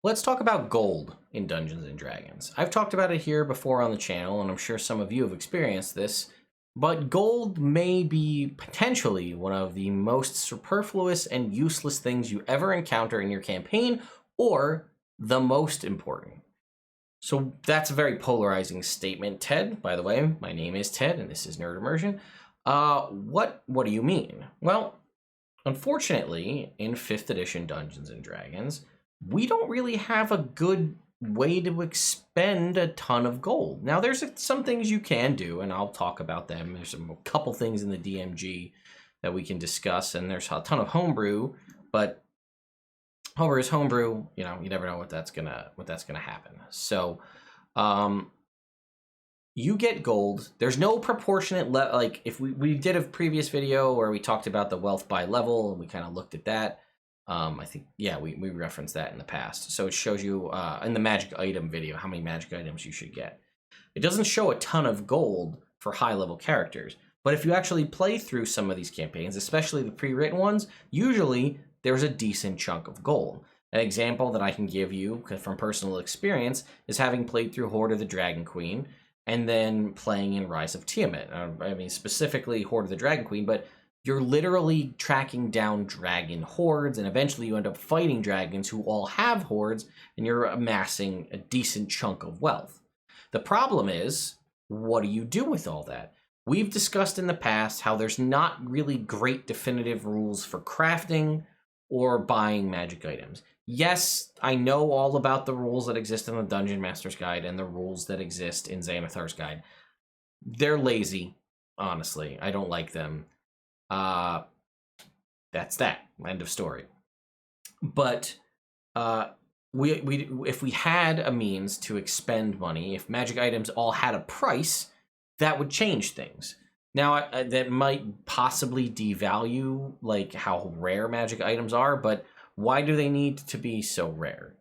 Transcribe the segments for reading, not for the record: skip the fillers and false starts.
Let's talk about gold in Dungeons and Dragons. I've talked about it here before on the channel, and I'm sure some of you have experienced this, but gold may be potentially one of the most superfluous and useless things you ever encounter in your campaign, or the most important. So that's a very polarizing statement, Ted. By the way, my name is Ted, and this is Nerd Immersion. What do you mean? Well, unfortunately, in 5th edition Dungeons and Dragons, we don't really have a good way to expend a ton of gold. Now, there's some things you can do, and I'll talk about them. There's a couple things in the DMG that we can discuss, and there's a ton of homebrew, but homebrew is homebrew. You know, you never know what that's gonna happen. So, you get gold. There's no proportionate like if we did a previous video where we talked about the wealth by level, and we kind of looked at that. I think, yeah, we referenced that in the past. So it shows you in the magic item video how many magic items you should get. It doesn't show a ton of gold for high level characters, but if you actually play through some of these campaigns, especially the pre-written ones, usually there's a decent chunk of gold. An example that I can give you from personal experience is having played through Horde of the Dragon Queen and then playing in Rise of Tiamat. I mean, specifically Horde of the Dragon Queen, but you're literally tracking down dragon hordes, and eventually you end up fighting dragons who all have hordes, and you're amassing a decent chunk of wealth. The problem is, what do you do with all that? We've discussed in the past how there's not really great definitive rules for crafting or buying magic items. Yes, I know all about the rules that exist in the Dungeon Master's Guide and the rules that exist in Xanathar's Guide. They're lazy, honestly. I don't like them. That's that. End of story. But if we had a means to expend money, if magic items all had a price, that would change things. Now, that might possibly devalue like how rare magic items are, but why do they need to be so rare?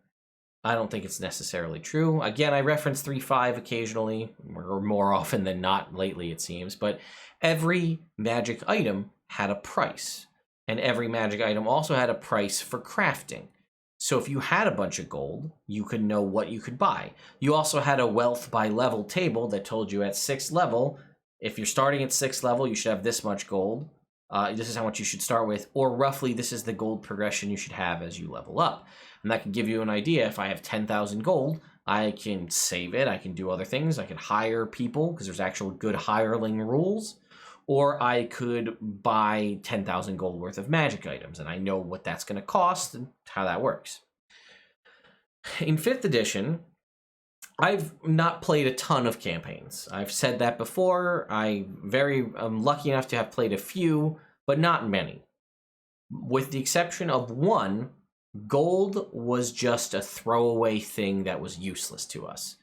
I don't think it's necessarily true. Again, I reference 3.5 occasionally, or more often than not lately, it seems, but every magic item had a price, and every magic item also had a price for crafting. So if you had a bunch of gold, you could know what you could buy. You also had a wealth by level table that told you at 6th level, if you're starting at 6th level, you should have this much gold. This is how much you should start with, or roughly this is the gold progression you should have as you level up. And that can give you an idea. If I have 10,000 gold, I can save it. I can do other things. I can hire people because there's actual good hireling rules. Or I could buy 10,000 gold worth of magic items, and I know what that's going to cost and how that works. In 5th edition, I've not played a ton of campaigns. I've said that before. I'm lucky enough to have played a few, but not many. With the exception of one, gold was just a throwaway thing that was useless to us.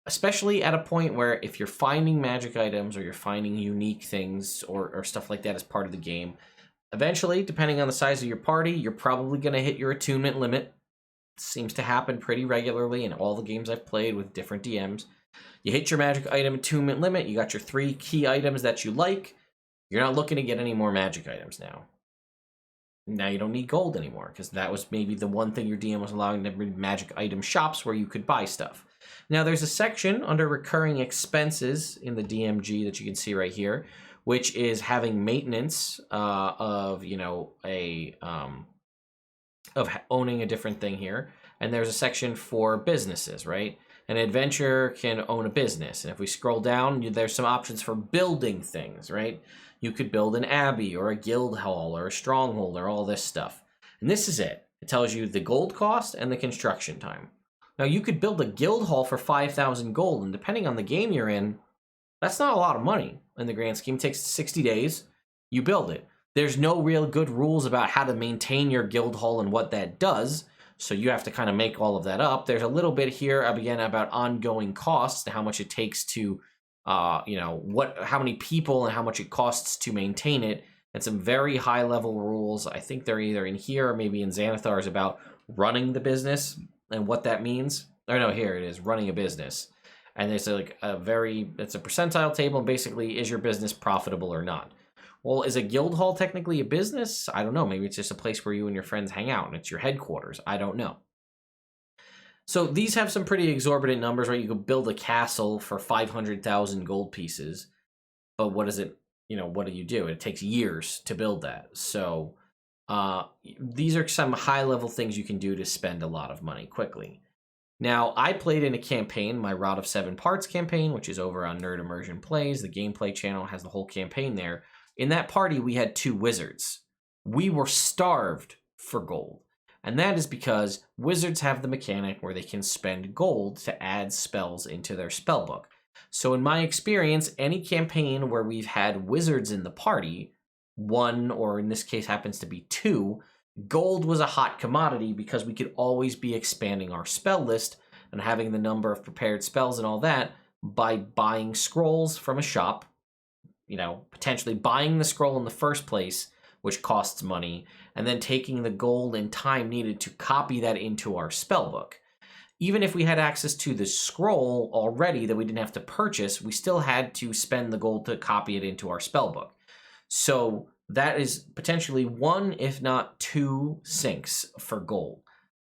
Especially at a point where if you're finding magic items or you're finding unique things or stuff like that as part of the game, eventually, depending on the size of your party, you're probably going to hit your attunement limit. It seems to happen pretty regularly in all the games I've played with different DMs. You hit your magic item attunement limit, you got your 3 key items that you like, you're not looking to get any more magic items now. Now you don't need gold anymore, because that was maybe the one thing your DM was allowing to bring magic item shops where you could buy stuff. Now there's a section under recurring expenses in the DMG that you can see right here, which is having maintenance of, you know, of owning a different thing here. And there's a section for businesses, right? An adventurer can own a business. And if we scroll down, there's some options for building things, right? You could build an abbey or a guild hall or a stronghold or all this stuff. And this is it. It tells you the gold cost and the construction time. Now, you could build a guild hall for 5,000 gold, and depending on the game you're in, that's not a lot of money in the grand scheme. It takes 60 days. You build it. There's no real good rules about how to maintain your guild hall and what that does, so you have to kind of make all of that up. There's a little bit here, again, about ongoing costs and how much it takes to, how many people and how much it costs to maintain it, and some very high-level rules. I think they're either in here or maybe in Xanathar's about running the business and what that means. Or no, here it is, running a business. And it's like it's a percentile table, and basically, is your business profitable or not? Well, is a guild hall technically a business? I don't know. Maybe it's just a place where you and your friends hang out, and it's your headquarters. I don't know. So these have some pretty exorbitant numbers, right? You could build a castle for 500,000 gold pieces, but what is it? What do you do? It takes years to build that. So these are some high level things you can do to spend a lot of money quickly. Now, I played in a campaign, my Rod of Seven Parts campaign, which is over on Nerd Immersion Plays. The gameplay channel has the whole campaign there. In that party, we had 2 wizards. We were starved for gold. And that is because wizards have the mechanic where they can spend gold to add spells into their spellbook. So in my experience, any campaign where we've had wizards in the party, 1, or in this case happens to be 2, gold was a hot commodity because we could always be expanding our spell list and having the number of prepared spells and all that by buying scrolls from a shop, potentially buying the scroll in the first place, which costs money, and then taking the gold and time needed to copy that into our spellbook. Even if we had access to the scroll already that we didn't have to purchase, we still had to spend the gold to copy it into our spellbook. So that is potentially 1, if not 2 sinks for gold.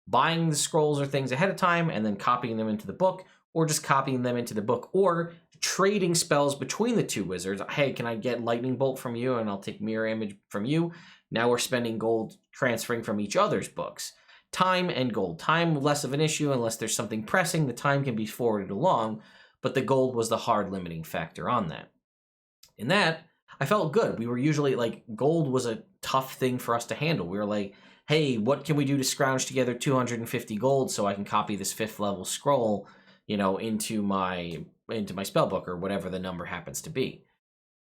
Buying the scrolls or things ahead of time and then copying them into the book, or just copying them into the book, or trading spells between the 2 wizards. Hey, can I get Lightning Bolt from you and I'll take Mirror Image from you? Now we're spending gold transferring from each other's books. Time and gold. Time, less of an issue unless there's something pressing. The time can be forwarded along, but the gold was the hard limiting factor on that. In that, I felt good. We were usually gold was a tough thing for us to handle. We were like, hey, what can we do to scrounge together 250 gold so I can copy this 5th level scroll, into my spellbook or whatever the number happens to be.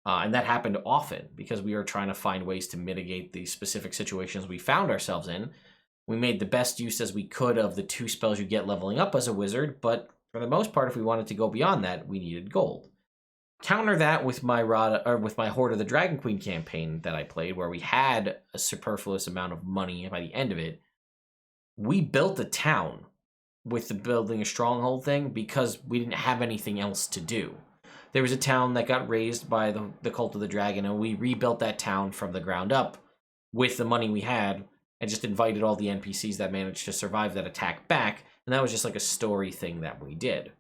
And that happened often because we were trying to find ways to mitigate the specific situations we found ourselves in. We made the best use as we could of the 2 spells you get leveling up as a wizard, but for the most part, if we wanted to go beyond that, we needed gold. Counter that with my Horde of the Dragon Queen campaign that I played, where we had a superfluous amount of money by the end of it. We built a town with the building a stronghold thing because we didn't have anything else to do. There was a town that got raised by the Cult of the Dragon, and we rebuilt that town from the ground up with the money we had and just invited all the NPCs that managed to survive that attack back, and that was just like a story thing that we did.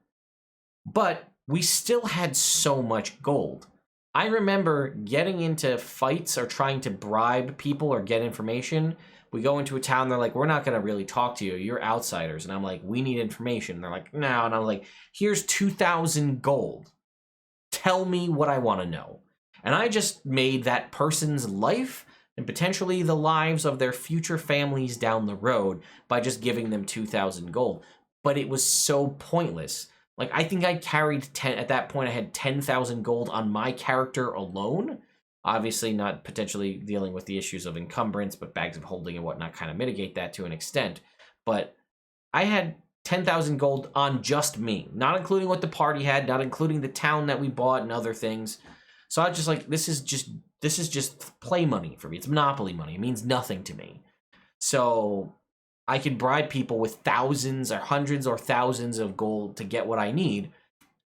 But we still had so much gold. I remember getting into fights or trying to bribe people or get information. We go into a town, they're like, we're not going to really talk to you. You're outsiders. And I'm like, we need information. And they're like, no. And I'm like, here's 2,000 gold. Tell me what I want to know. And I just made that person's life and potentially the lives of their future families down the road by just giving them 2,000 gold. But it was so pointless. I think I carried at that point, I had 10,000 gold on my character alone. Obviously not potentially dealing with the issues of encumbrance, but bags of holding and whatnot kind of mitigate that to an extent. But I had 10,000 gold on just me, not including what the party had, not including the town that we bought and other things. So I was just like, this is just play money for me. It's Monopoly money. It means nothing to me. So I can bribe people with thousands or hundreds or thousands of gold to get what I need.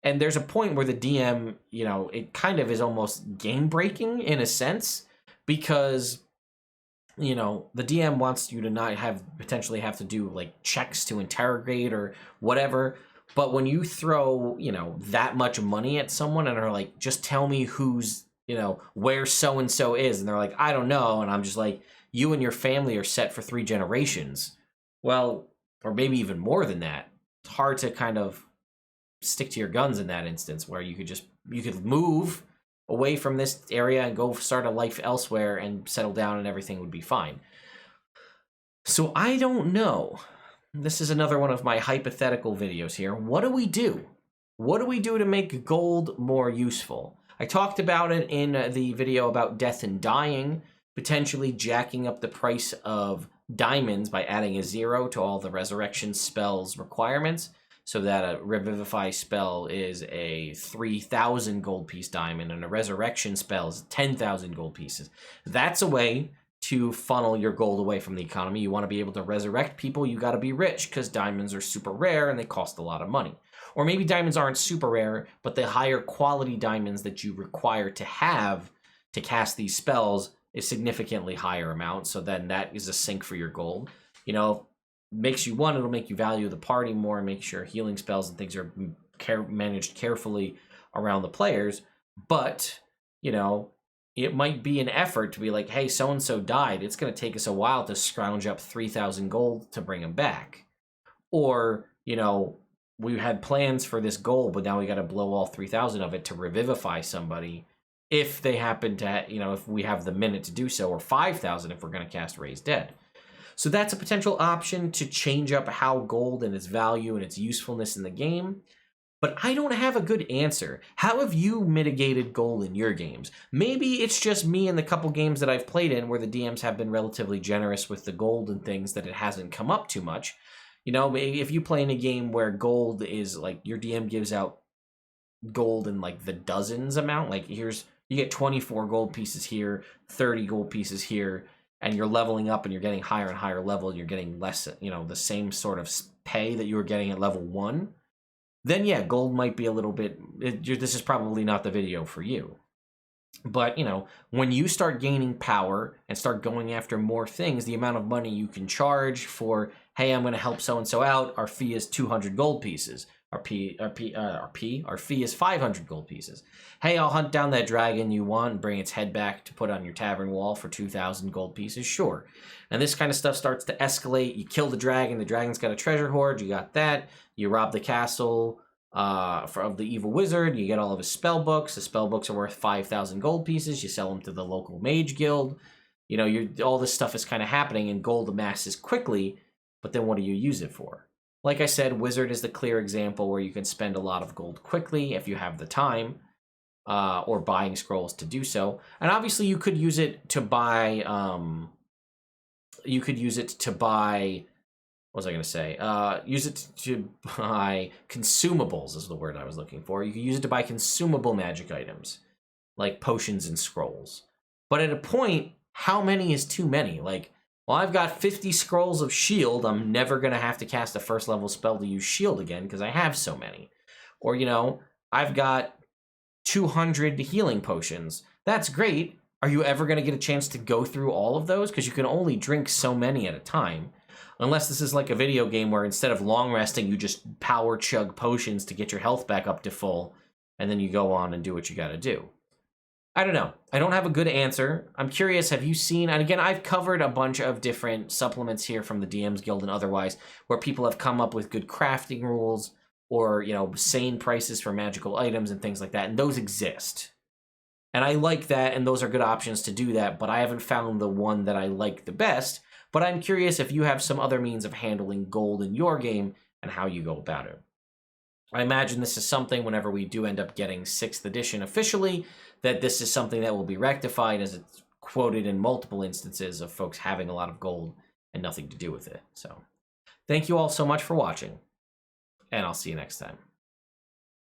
And there's a point where the DM, it kind of is almost game breaking in a sense, because, the DM wants you to not potentially have to do checks to interrogate or whatever. But when you throw, that much money at someone and are like, just tell me who's, where so-and-so is. And they're like, I don't know. And I'm just like, you and your family are set for 3 generations. Well, or maybe even more than that. It's hard to kind of stick to your guns in that instance, where you could move away from this area and go start a life elsewhere and settle down and everything would be fine. So I don't know. This is another one of my hypothetical videos here. What do we do? What do we do to make gold more useful? I talked about it in the video about death and dying, potentially jacking up the price of diamonds by adding a 0 to all the resurrection spells requirements, so that a revivify spell is a 3,000 gold piece diamond and a resurrection spell is 10,000 gold pieces. That's a way to funnel your gold away from the economy. You want to be able to resurrect people, you got to be rich, because diamonds are super rare and they cost a lot of money. Or maybe diamonds aren't super rare, but the higher quality diamonds that you require to have to cast these spells is significantly higher amount, so then that is a sink for your gold. makes you, one, it'll make you value the party more and make sure healing spells and things are managed carefully around the players. But, you know, it might be an effort to be like, hey, so-and-so died. It's going to take us a while to scrounge up 3,000 gold to bring him back. Or, you know, we had plans for this goal, but now we got to blow all 3,000 of it to revivify somebody if they happen to, you know, if we have the minute to do so, or 5,000 if we're going to cast Raise Dead. So that's a potential option to change up how gold and its value and its usefulness in the game. But I don't have a good answer. How have you mitigated gold in your games? Maybe it's just me in the couple games that I've played in where the DMs have been relatively generous with the gold and things that it hasn't come up too much. You know, if you play in a game where gold is like, your DM gives out gold in like the dozens amount, like you get 24 gold pieces here, 30 gold pieces here, and you're leveling up and you're getting higher and higher level, and you're getting less, you know, the same sort of pay that you were getting at level 1. Then yeah, gold might be a little bit, this is probably not the video for you. But, you know, when you start gaining power and start going after more things, the amount of money you can charge for, hey, I'm going to help so-and-so out, our fee is 200 gold pieces. Our fee is 500 gold pieces. Hey, I'll hunt down that dragon you want and bring its head back to put on your tavern wall for 2,000 gold pieces. Sure. And this kind of stuff starts to escalate. You kill the dragon's got a treasure hoard, you got that. You rob the castle of the evil wizard, you get all of his spell books. The spell books are worth 5,000 gold pieces. You sell them to the local mage guild. You know, all this stuff is kind of happening, and gold amasses quickly, but then what do you use it for? Like I said, wizard is the clear example where you can spend a lot of gold quickly if you have the time, or buying scrolls to do so. And obviously you could use it to buy, what was I going to say? Use it to buy consumables is the word I was looking for. You can use it to buy consumable magic items, like potions and scrolls. But at a point, how many is too many? Like, well, I've got 50 scrolls of shield. I'm never going to have to cast a first level spell to use shield again because I have so many. Or, you know, I've got 200 healing potions. That's great. Are you ever going to get a chance to go through all of those? Because you can only drink so many at a time. Unless this is like a video game where instead of long resting, you just power chug potions to get your health back up to full, and then you go on and do what you got to do. I don't know. I don't have a good answer. I'm curious, have you seen, and again, I've covered a bunch of different supplements here from the DM's Guild and otherwise, where people have come up with good crafting rules or, you know, sane prices for magical items and things like that, and those exist. And I like that, and those are good options to do that, but I haven't found the one that I like the best. But I'm curious if you have some other means of handling gold in your game and how you go about it. I imagine this is something, whenever we do end up getting 6th edition officially, that this is something that will be rectified, as it's quoted in multiple instances of folks having a lot of gold and nothing to do with it. So thank you all so much for watching, and I'll see you next time.